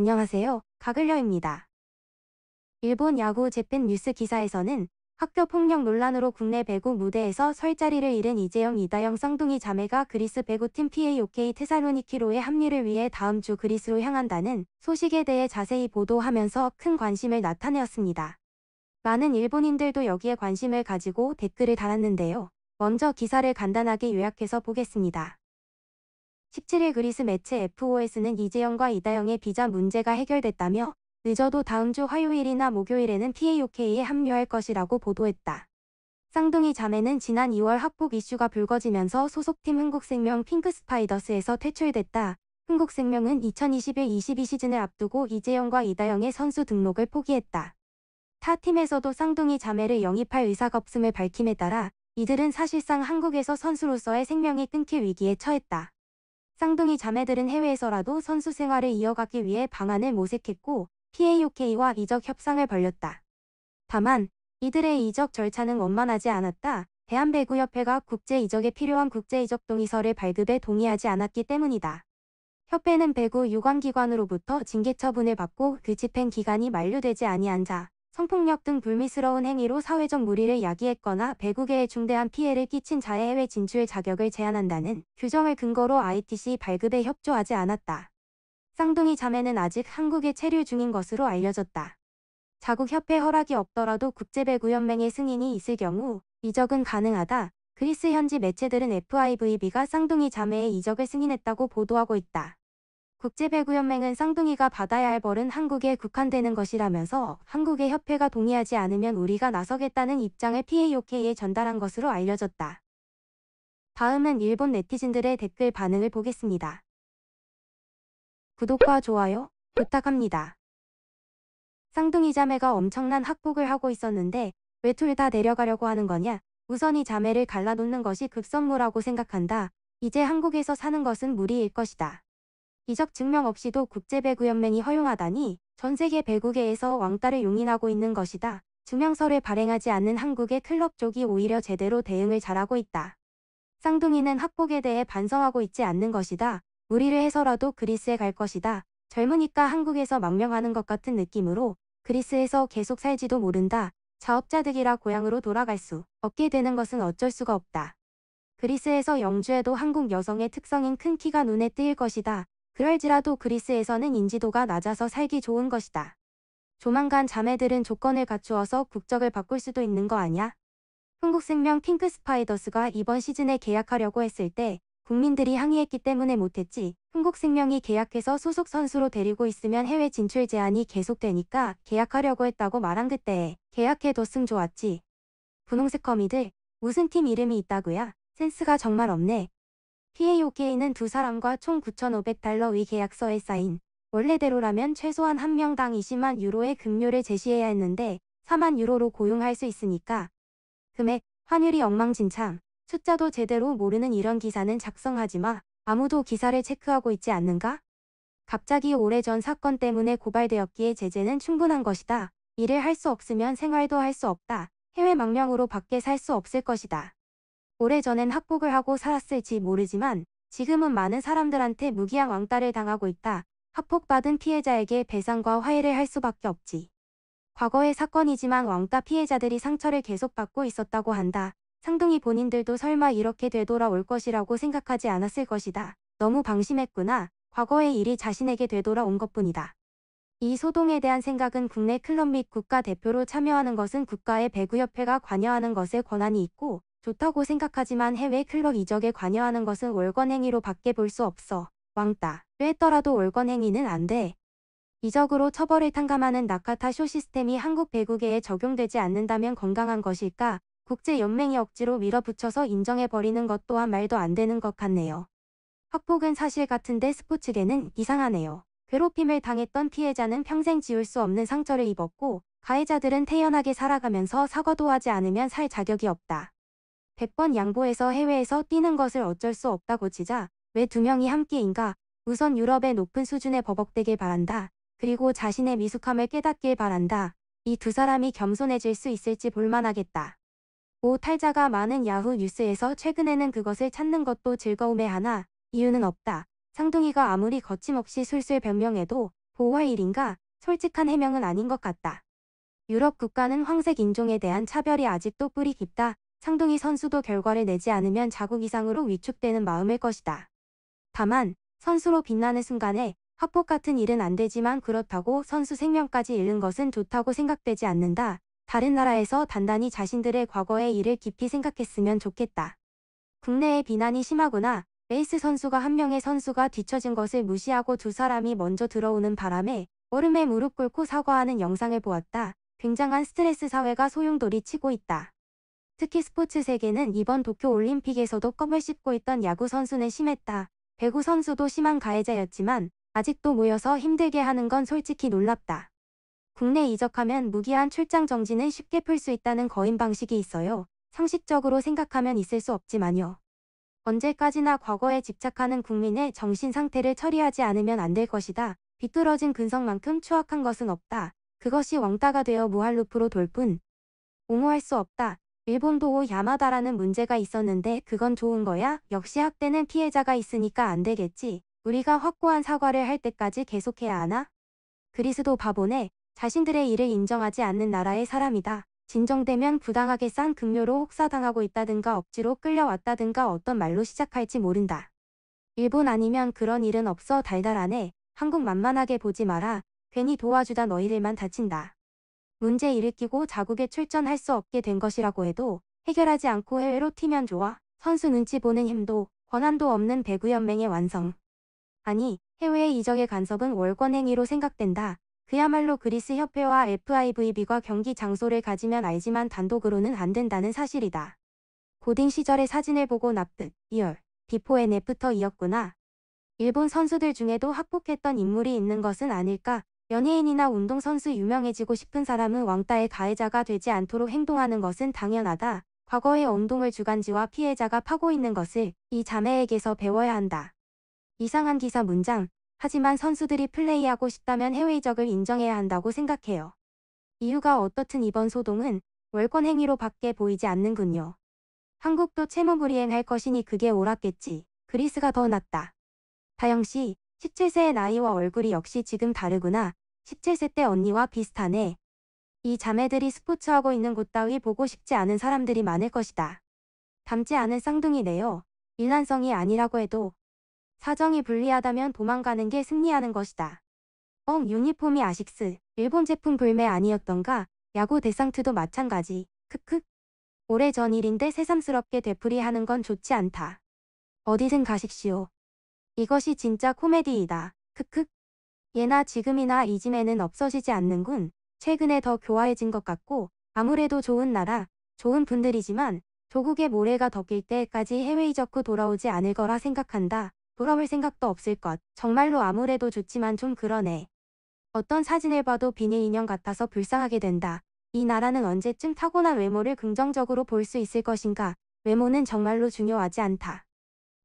안녕하세요. 가글려입니다. 일본 야구 재팬 뉴스 기사에서는 학교 폭력 논란으로 국내 배구 무대에서 설 자리를 잃은 이재영, 이다영 쌍둥이 자매가 그리스 배구팀 PAOK 테살로니키로의 합류를 위해 다음 주 그리스로 향한다는 소식에 대해 자세히 보도하면서 큰 관심을 나타내었습니다. 많은 일본인들도 여기에 관심을 가지고 댓글을 달았는데요. 먼저 기사를 간단하게 요약해서 보겠습니다. 17일 그리스 매체 FOS는 이재영과 이다영의 비자 문제가 해결됐다며 늦어도 다음 주 화요일이나 목요일에는 PAOK에 합류할 것이라고 보도했다. 쌍둥이 자매는 지난 2월 학폭 이슈가 불거지면서 소속팀 흥국생명 핑크스파이더스에서 퇴출됐다. 흥국생명은 2021-22 시즌을 앞두고 이재영과 이다영의 선수 등록을 포기했다. 타 팀에서도 쌍둥이 자매를 영입할 의사가 없음을 밝힘에 따라 이들은 사실상 한국에서 선수로서의 생명이 끊길 위기에 처했다. 쌍둥이 자매들은 해외에서라도 선수 생활을 이어가기 위해 방안을 모색했고 PAOK와 이적 협상을 벌였다. 다만 이들의 이적 절차는 원만하지 않았다. 대한배구협회가 국제 이적에 필요한 국제 이적 동의서를 발급에 동의하지 않았기 때문이다. 협회는 배구 유관기관으로부터 징계 처분을 받고 그 집행 기간이 만료되지 아니한 자, 성폭력 등 불미스러운 행위로 사회적 무리를 야기했거나 배구계에 중대한 피해를 끼친 자의 해외 진출 자격을 제한한다는 규정을 근거로 ITC 발급에 협조하지 않았다. 쌍둥이 자매는 아직 한국에 체류 중인 것으로 알려졌다. 자국 협회 허락이 없더라도 국제배구연맹의 승인이 있을 경우 이적은 가능하다. 그리스 현지 매체들은 FIVB가 쌍둥이 자매의 이적을 승인했다고 보도하고 있다. 국제배구연맹은 쌍둥이가 받아야 할 벌은 한국에 국한되는 것이라면서 한국의 협회가 동의하지 않으면 우리가 나서겠다는 입장을 PAOK에 전달한 것으로 알려졌다. 다음은 일본 네티즌들의 댓글 반응을 보겠습니다. 구독과 좋아요 부탁합니다. 쌍둥이 자매가 엄청난 학폭을 하고 있었는데 왜 둘 다 데려가려고 하는 거냐? 우선 이 자매를 갈라놓는 것이 급선무라고 생각한다. 이제 한국에서 사는 것은 무리일 것이다. 이적 증명 없이도 국제배구연맹이 허용하다니 전 세계 배구계에서 왕따를 용인하고 있는 것이다. 증명서를 발행하지 않는 한국의 클럽 쪽이 오히려 제대로 대응을 잘하고 있다. 쌍둥이는 학폭에 대해 반성하고 있지 않는 것이다. 무리를 해서라도 그리스에 갈 것이다. 젊으니까 한국에서 망명하는 것 같은 느낌으로 그리스에서 계속 살지도 모른다. 자업자득이라 고향으로 돌아갈 수 없게 되는 것은 어쩔 수가 없다. 그리스에서 영주해도 한국 여성의 특성인 큰 키가 눈에 띄일 것이다. 그럴지라도 그리스에서는 인지도가 낮아서 살기 좋은 것이다. 조만간 자매들은 조건을 갖추어서 국적을 바꿀 수도 있는 거 아냐? 흥국생명 핑크스파이더스가 이번 시즌에 계약하려고 했을 때 국민들이 항의했기 때문에 못했지. 흥국생명이 계약해서 소속 선수로 데리고 있으면 해외 진출 제한이 계속되니까 계약하려고 했다고 말한 그때에 계약해뒀음 좋았지. 분홍색 거미들 무슨 팀 이름이 있다고야? 센스가 정말 없네. PAOK는 두 사람과 총 9,500달러 의 계약서에 사인. 원래대로라면 최소한 한 명당 20만 유로의 급료를 제시해야 했는데 4만 유로로 고용할 수 있으니까. 금액, 환율이 엉망진창. 숫자도 제대로 모르는 이런 기사는 작성하지 마. 아무도 기사를 체크하고 있지 않는가? 갑자기 오래전 사건 때문에 고발되었기에 제재는 충분한 것이다. 일을 할 수 없으면 생활도 할 수 없다. 해외 망명으로 밖에 살 수 없을 것이다. 오래전엔 학폭을 하고 살았을지 모르지만 지금은 많은 사람들한테 무기한 왕따를 당하고 있다. 학폭받은 피해자에게 배상과 화해를 할 수밖에 없지. 과거의 사건이지만 왕따 피해자들이 상처를 계속 받고 있었다고 한다. 쌍둥이 본인들도 설마 이렇게 되돌아올 것이라고 생각하지 않았을 것이다. 너무 방심했구나. 과거의 일이 자신에게 되돌아온 것뿐이다. 이 소동에 대한 생각은 국내 클럽 및 국가대표로 참여하는 것은 국가의 배구협회가 관여하는 것에 권한이 있고 좋다고 생각하지만 해외 클럽 이적에 관여하는 것은 월권행위로 밖에 볼 수 없어. 왕따를 했더라도 월권행위는 안 돼. 이적으로 처벌을 탕감하는 나카타 쇼 시스템이 한국 배구계에 적용되지 않는다면 건강한 것일까? 국제연맹이 억지로 밀어붙여서 인정해버리는 것 또한 말도 안 되는 것 같네요. 학폭은 사실 같은데 스포츠계는 이상하네요. 괴롭힘을 당했던 피해자는 평생 지울 수 없는 상처를 입었고 가해자들은 태연하게 살아가면서 사과도 하지 않으면 살 자격이 없다. 100번 양보해서 해외에서 뛰는 것을 어쩔 수 없다고 치자 왜 두 명이 함께인가? 우선 유럽의 높은 수준에 버벅대길 바란다. 그리고 자신의 미숙함을 깨닫길 바란다. 이 두 사람이 겸손해질 수 있을지 볼만하겠다. 탈자가 많은 야후 뉴스에서 최근에는 그것을 찾는 것도 즐거움의 하나, 이유는 없다. 쌍둥이가 아무리 거침없이 술술 변명해도 보호할 일인가? 솔직한 해명은 아닌 것 같다. 유럽 국가는 황색 인종에 대한 차별이 아직도 뿌리 깊다. 상둥이 선수도 결과를 내지 않으면 자국 이상으로 위축되는 마음일 것이다. 다만 선수로 빛나는 순간에 학폭 같은 일은 안 되지만 그렇다고 선수 생명까지 잃는 것은 좋다고 생각되지 않는다. 다른 나라에서 단단히 자신들의 과거의 일을 깊이 생각했으면 좋겠다. 국내의 비난이 심하구나. 레이스 선수가 한 명의 선수가 뒤처진 것을 무시하고 두 사람이 먼저 들어오는 바람에 얼음에 무릎 꿇고 사과하는 영상을 보았다. 굉장한 스트레스 사회가 소용돌이 치고 있다. 특히 스포츠 세계는 이번 도쿄 올림픽에서도 껌을 씹고 있던 야구 선수는 심했다. 배구 선수도 심한 가해자였지만 아직도 모여서 힘들게 하는 건 솔직히 놀랍다. 국내 이적하면 무기한 출장 정지는 쉽게 풀 수 있다는 거인 방식이 있어요. 상식적으로 생각하면 있을 수 없지만요. 언제까지나 과거에 집착하는 국민의 정신 상태를 처리하지 않으면 안 될 것이다. 비뚤어진 근성만큼 추악한 것은 없다. 그것이 왕따가 되어 무한루프로 돌 뿐. 옹호할 수 없다. 일본도 야마다라는 문제가 있었는데 그건 좋은 거야? 역시 학대는 피해자가 있으니까 안 되겠지. 우리가 확고한 사과를 할 때까지 계속해야 하나? 그리스도 바보네. 자신들의 일을 인정하지 않는 나라의 사람이다. 진정되면 부당하게 싼 급료로 혹사당하고 있다든가 억지로 끌려왔다든가 어떤 말로 시작할지 모른다. 일본 아니면 그런 일은 없어. 달달하네. 한국 만만하게 보지 마라. 괜히 도와주다 너희들만 다친다. 문제 일으키고 자국에 출전할 수 없게 된 것이라고 해도 해결하지 않고 해외로 튀면 좋아. 선수 눈치 보는 힘도 권한도 없는 배구연맹의 완성. 아니, 해외 이적의 간섭은 월권 행위로 생각된다. 그야말로 그리스 협회와 FIVB가 경기 장소를 가지면 알지만 단독으로는 안 된다는 사실이다. 고딩 시절의 사진을 보고 납득, 리얼, 비포 앤 애프터이었구나. 일본 선수들 중에도 학폭했던 인물이 있는 것은 아닐까? 연예인이나 운동선수 유명해지고 싶은 사람은 왕따의 가해자가 되지 않도록 행동하는 것은 당연하다. 과거의 운동을 주간지와 피해자가 파고 있는 것을 이 자매에게서 배워야 한다. 이상한 기사 문장. 하지만 선수들이 플레이하고 싶다면 해외 이적을 인정해야 한다고 생각해요. 이유가 어떻든 이번 소동은 월권 행위로 밖에 보이지 않는군요. 한국도 채무 불이행할 것이니 그게 옳았겠지. 그리스가 더 낫다. 다영씨, 17세의 나이와 얼굴이 역시 지금 다르구나. 17세 때 언니와 비슷하네. 이 자매들이 스포츠하고 있는 곳 따위 보고 싶지 않은 사람들이 많을 것이다. 닮지 않은 쌍둥이네요. 일란성이 아니라고 해도 사정이 불리하다면 도망가는 게 승리하는 것이다. 유니폼이 아식스. 일본 제품 불매 아니었던가? 야구 데상트도 마찬가지. 크크. 오래전 일인데 새삼스럽게 되풀이하는 건 좋지 않다. 어디든 가십시오. 이것이 진짜 코미디이다. 크크. 예나 지금이나 이즘에는 없어지지 않는군. 최근에 더 교화해진 것 같고 아무래도 좋은 나라, 좋은 분들이지만 조국의 모래가 덮일 때까지 해외 이적 후 돌아오지 않을 거라 생각한다. 돌아올 생각도 없을 것. 정말로 아무래도 좋지만 좀 그러네. 어떤 사진을 봐도 비닐 인형 같아서 불쌍하게 된다. 이 나라는 언제쯤 타고난 외모를 긍정적으로 볼 수 있을 것인가? 외모는 정말로 중요하지 않다.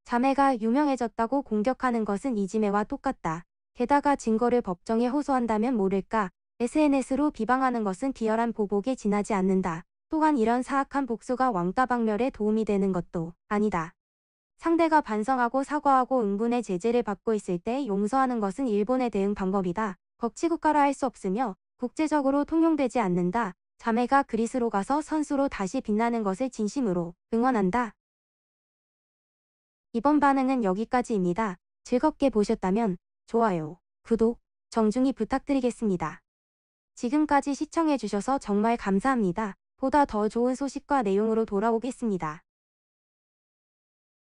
자매가 유명해졌다고 공격하는 것은 이지매와 똑같다. 게다가 증거를 법정에 호소한다면 모를까? SNS로 비방하는 것은 비열한 보복에 지나지 않는다. 또한 이런 사악한 복수가 왕따 박멸에 도움이 되는 것도 아니다. 상대가 반성하고 사과하고 응분의 제재를 받고 있을 때 용서하는 것은 일본의 대응 방법이다. 법치국가라 할 수 없으며 국제적으로 통용되지 않는다. 자매가 그리스로 가서 선수로 다시 빛나는 것을 진심으로 응원한다. 이번 반응은 여기까지입니다. 즐겁게 보셨다면 좋아요, 구독, 정중히 부탁드리겠습니다. 지금까지 시청해주셔서 정말 감사합니다. 보다 더 좋은 소식과 내용으로 돌아오겠습니다.